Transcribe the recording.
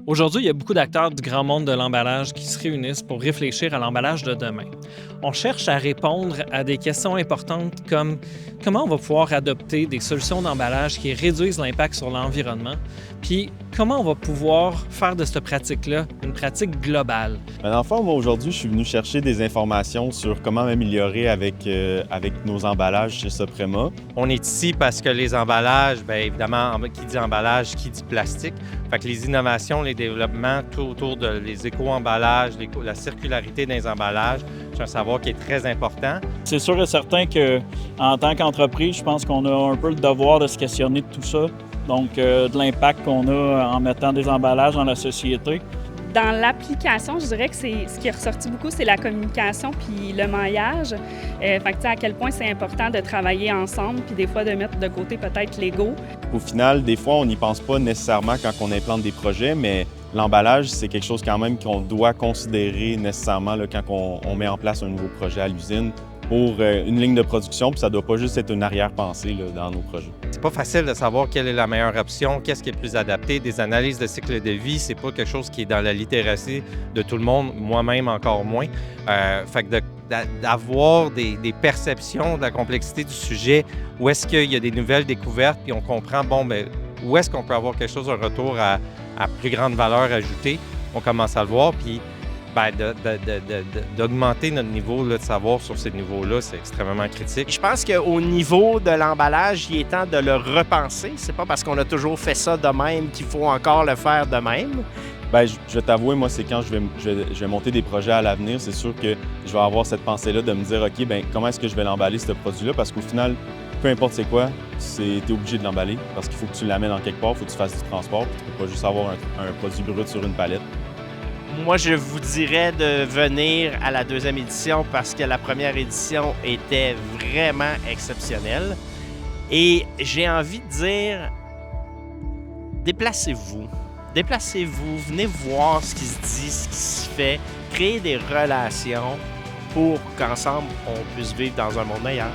Aujourd'hui, il y a beaucoup d'acteurs du grand monde de l'emballage qui se réunissent pour réfléchir à l'emballage de demain. On cherche à répondre à des questions importantes comme comment on va pouvoir adopter des solutions d'emballage qui réduisent l'impact sur l'environnement, puis comment on va pouvoir faire de cette pratique-là une pratique globale. Dans le fond, moi, aujourd'hui, je suis venu chercher des informations sur comment améliorer avec nos emballages chez Soprema. On est ici parce que les emballages, bien évidemment, qui dit emballage, qui dit plastique. Fait que les innovations, les développements tout autour de les éco-emballages, la circularité des emballages, c'est un savoir qui est très important. C'est sûr et certain qu'en tant qu'entreprise, je pense qu'on a un peu le devoir de se questionner de tout ça. Donc, de l'impact qu'on a en mettant des emballages dans la société. Dans l'application, je dirais que ce qui est ressorti beaucoup, c'est la communication puis le maillage. Fait que, tu sais, à quel point c'est important de travailler ensemble puis des fois de mettre de côté peut-être l'ego. Au final, des fois, on n'y pense pas nécessairement quand on implante des projets, mais l'emballage, c'est quelque chose quand même qu'on doit considérer nécessairement là, quand on met en place un nouveau projet à l'usine pour une ligne de production, puis ça ne doit pas juste être une arrière-pensée là, dans nos projets. C'est pas facile de savoir quelle est la meilleure option, qu'est-ce qui est plus adapté. Des analyses de cycle de vie, c'est pas quelque chose qui est dans la littératie de tout le monde, moi-même encore moins. Fait que d'avoir des perceptions de la complexité du sujet, où est-ce qu'il y a des nouvelles découvertes, puis on comprend, bon, bien, où est-ce qu'on peut avoir quelque chose, un retour à plus grande valeur ajoutée, on commence à le voir, puis bien, d'augmenter notre niveau là, de savoir sur ces niveaux-là, c'est extrêmement critique. Je pense qu'au niveau de l'emballage, il est temps de le repenser. C'est pas parce qu'on a toujours fait ça de même qu'il faut encore le faire de même. Bien, je vais t'avouer, moi, c'est quand je vais monter des projets à l'avenir, c'est sûr que je vais avoir cette pensée-là de me dire, OK, bien, comment est-ce que je vais l'emballer, ce produit-là? Parce qu'au final, peu importe c'est quoi, tu es obligé de l'emballer parce qu'il faut que tu l'amènes en quelque part, il faut que tu fasses du transport, puis tu peux pas juste avoir un produit brut sur une palette. Moi, je vous dirais de venir à la deuxième édition parce que la première édition était vraiment exceptionnelle. Et j'ai envie de dire, déplacez-vous. Déplacez-vous, venez voir ce qui se dit, ce qui se fait, créer des relations pour qu'ensemble, on puisse vivre dans un monde meilleur.